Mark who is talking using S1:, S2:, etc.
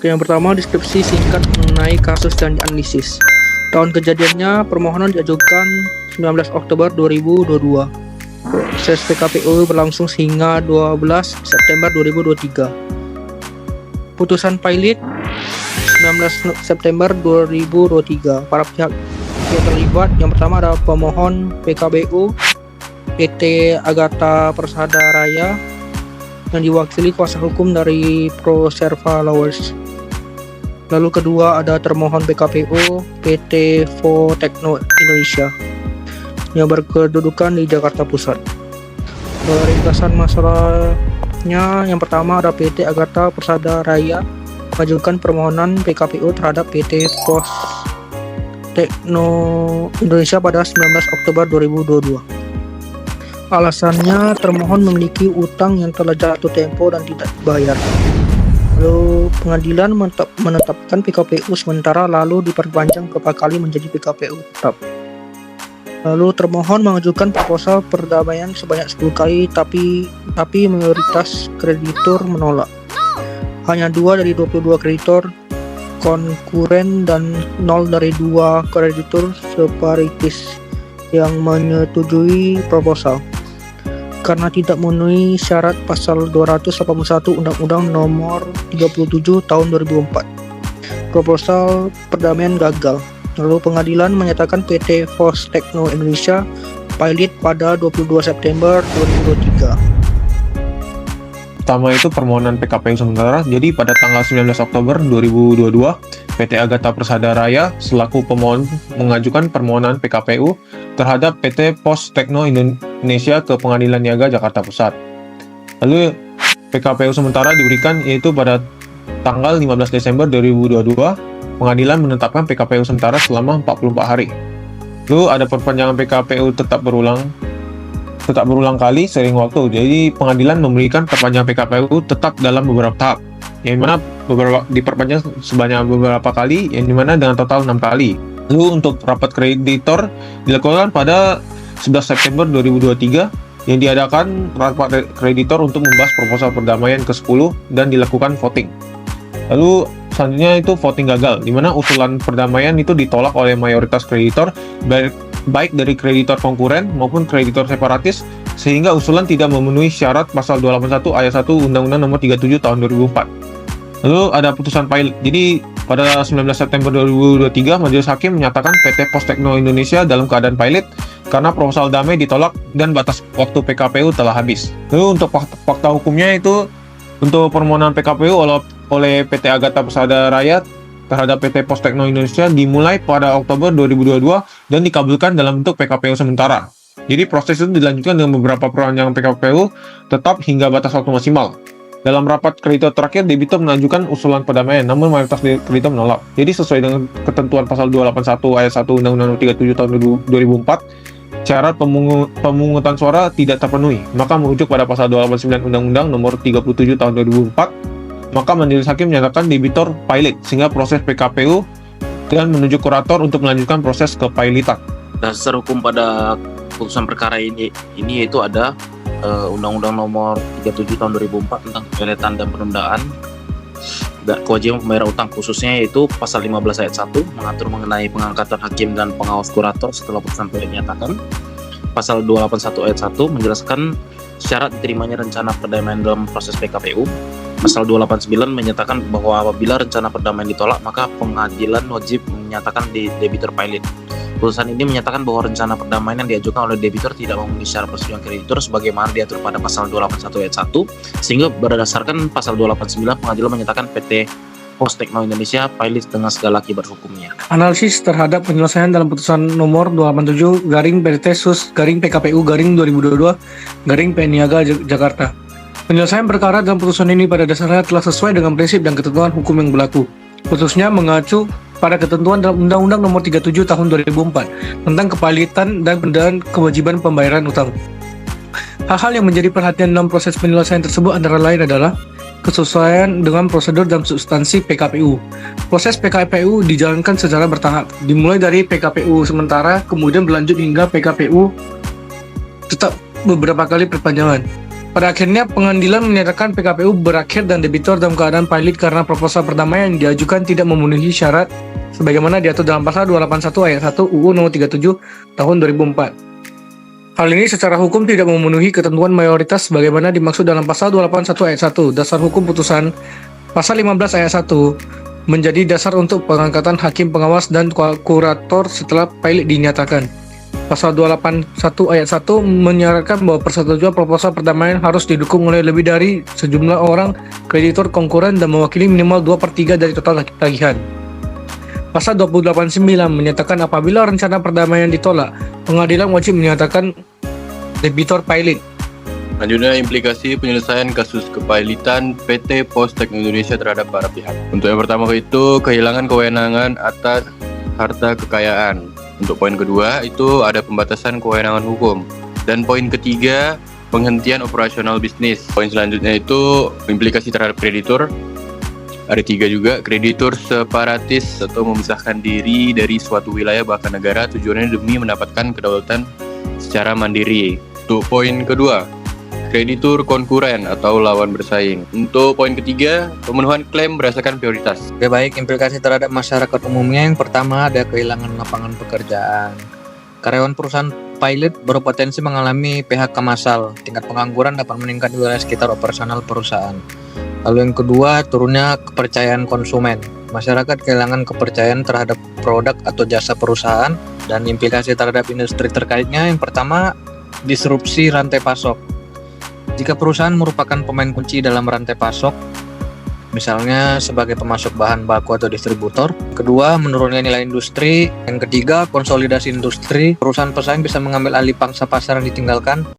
S1: Yang pertama, deskripsi singkat mengenai kasus yang dianalisis. Tahun kejadiannya, permohonan diajukan 19 Oktober 2022. Proses PKPU berlangsung hingga 12 September 2023. Putusan pilot 19 September 2023. Para pihak yang terlibat, yang pertama adalah pemohon PKPU PT Agatha Persada Raya yang diwakili kuasa hukum dari Proserva Lawyers. Lalu kedua ada termohon PKPU PT Techno Indonesia yang berkedudukan di Jakarta Pusat. Ringkasan masalahnya, yang pertama ada PT Agatha Persada Raya mengajukan permohonan PKPU terhadap PT Techno Indonesia pada 19 Oktober 2022. Alasannya, termohon memiliki utang yang telah jatuh tempo dan tidak dibayar. Lalu pengadilan menetapkan PKPU sementara lalu diperpanjang beberapa kali menjadi PKPU tetap. Lalu termohon mengajukan proposal perdamaian sebanyak 10 kali tapi mayoritas kreditur menolak. Hanya 2 dari 22 kreditor konkuren dan 0 dari 2 kreditur separatis yang menyetujui proposal karena tidak memenuhi syarat pasal 281 Undang-Undang Nomor 37 Tahun 2004. Proposal perdamaian gagal. Lalu pengadilan menyatakan PT Techno Indonesia pilot pada 22 September 2023.
S2: Pertama itu permohonan PKPU sementara. Jadi pada tanggal 19 Oktober 2022, PT Agatha Persada Raya selaku pemohon mengajukan permohonan PKPU terhadap PT Techno Indonesia ke Pengadilan Niaga Jakarta Pusat. Lalu PKPU sementara diberikan yaitu pada tanggal 15 Desember 2022, pengadilan menetapkan PKPU sementara selama 44 hari. Lalu ada perpanjangan PKPU tetap berulang kali seiring waktu. Jadi pengadilan memberikan perpanjangan PKPU tetap dalam beberapa tahap, yang mana diperpanjang sebanyak beberapa kali, yang dimana dengan total 6 kali. Lalu untuk rapat kreditor dilakukan pada 11 September 2023 yang diadakan rapat kreditor untuk membahas proposal perdamaian ke-10 dan dilakukan voting. Lalu selanjutnya itu voting gagal, di mana usulan perdamaian itu ditolak oleh mayoritas kreditor baik dari kreditor konkuren maupun kreditor separatis, sehingga usulan tidak memenuhi syarat pasal 281 ayat 1 Undang-Undang Nomor 37 Tahun 2004. Lalu ada putusan pilot. Jadi pada 19 September 2023, Majelis Hakim menyatakan PT Techno Indonesia dalam keadaan pilot karena proposal damai ditolak dan batas waktu PKPU telah habis. Lalu untuk fakta hukumnya itu, untuk permohonan PKPU oleh PT Agatha Persada Raya terhadap PT Techno Indonesia dimulai pada Oktober 2022 dan dikabulkan dalam bentuk PKPU sementara. Jadi proses itu dilanjutkan dengan beberapa perpanjangan PKPU tetap hingga batas waktu maksimal. Dalam rapat kreditor terakhir, debitur mengajukan usulan perdamaian, namun mayoritas kreditor menolak. Jadi sesuai dengan ketentuan pasal 281 ayat 1 Undang-Undang Nomor 37 Tahun 2004, syarat pemungutan suara tidak terpenuhi, maka merujuk pada pasal 289 Undang-Undang Nomor 37 Tahun 2004. Maka Majelis Hakim menyatakan debitur pilot sehingga proses PKPU dan menunjuk kurator untuk melanjutkan proses kepilotan.
S3: Dasar hukum pada putusan perkara ini yaitu ada Undang-Undang Nomor 37 Tahun 2004 tentang kepilotan dan penundaan dan kewajiban pembayaran utang, khususnya yaitu pasal 15 ayat 1 mengatur mengenai pengangkatan hakim dan pengawas kurator setelah putusan pilot dinyatakan. Pasal 281 ayat 1 menjelaskan syarat diterimanya rencana perdamaian dalam proses PKPU. Pasal 289 menyatakan bahwa apabila rencana perdamaian ditolak, maka pengadilan wajib menyatakan debitur pilot. Putusan ini menyatakan bahwa rencana perdamaian yang diajukan oleh debitur tidak memenuhi syarat persetujuan kreditur sebagaimana diatur pada pasal 281 ayat 1, sehingga berdasarkan pasal 289 pengadilan menyatakan PT Techno Indonesia pilot dengan segala akibat hukumnya.
S1: Analisis terhadap penyelesaian dalam putusan nomor 287 PT Sus PKPU 2022 PN Niaga Jakarta. Penyelesaian perkara dalam putusan ini pada dasarnya telah sesuai dengan prinsip dan ketentuan hukum yang berlaku. Putusnya mengacu pada ketentuan dalam Undang-Undang Nomor 37 Tahun 2004 tentang kepilotan dan kewajiban pembayaran utang. Hal-hal yang menjadi perhatian dalam proses penyelesaian tersebut antara lain adalah kesesuaian dengan prosedur dan substansi PKPU. Proses PKPU dijalankan secara bertahap, dimulai dari PKPU sementara, kemudian berlanjut hingga PKPU tetap beberapa kali perpanjangan. Pada akhirnya, pengadilan menyatakan PKPU berakhir dan debitur dalam keadaan pailit karena proposal perdamaian yang diajukan tidak memenuhi syarat sebagaimana diatur dalam pasal 281 ayat 1 UU Nomor 37 Tahun 2004. Hal ini secara hukum tidak memenuhi ketentuan mayoritas sebagaimana dimaksud dalam pasal 281 ayat 1 Dasar Hukum Putusan pasal 15 ayat 1 menjadi dasar untuk pengangkatan hakim pengawas dan kurator setelah pailit dinyatakan. Pasal 281 ayat 1 menyarankan bahwa persetujuan proposal perdamaian harus didukung oleh lebih dari sejumlah orang kreditur konkuren dan mewakili minimal 2/3 dari total tagihan. Pasal 289 menyatakan apabila rencana perdamaian ditolak, pengadilan wajib menyatakan debitur pailit.
S4: Selanjutnya, implikasi penyelesaian kasus kepailitan PT Pos Tekno Indonesia terhadap para pihak. Untuk yang pertama itu kehilangan kewenangan atas harta kekayaan. Untuk poin kedua itu ada pembatasan kewenangan hukum. Dan poin ketiga, penghentian operasional bisnis. Poin selanjutnya itu implikasi terhadap kreditur. Ada 3 juga, kreditur separatis atau memisahkan diri dari suatu wilayah bahkan negara tujuannya demi mendapatkan kedaulatan secara mandiri. Untuk poin kedua, kreditur konkuren atau lawan bersaing. Untuk poin ketiga, pemenuhan klaim berdasarkan prioritas.
S5: Oke, baik, implikasi terhadap masyarakat umumnya yang pertama ada kehilangan lapangan pekerjaan. Karyawan perusahaan pilot berpotensi mengalami PHK massal. Tingkat pengangguran dapat meningkat di wilayah sekitar operasional perusahaan. Lalu yang kedua, turunnya kepercayaan konsumen. Masyarakat kehilangan kepercayaan terhadap produk atau jasa perusahaan dan implikasi terhadap industri terkaitnya. Yang pertama, disrupsi rantai pasok. Jika perusahaan merupakan pemain kunci dalam rantai pasok, misalnya sebagai pemasok bahan baku atau distributor. Kedua, menurunnya nilai industri. Yang ketiga, konsolidasi industri. Perusahaan pesaing bisa mengambil alih pangsa pasar yang ditinggalkan.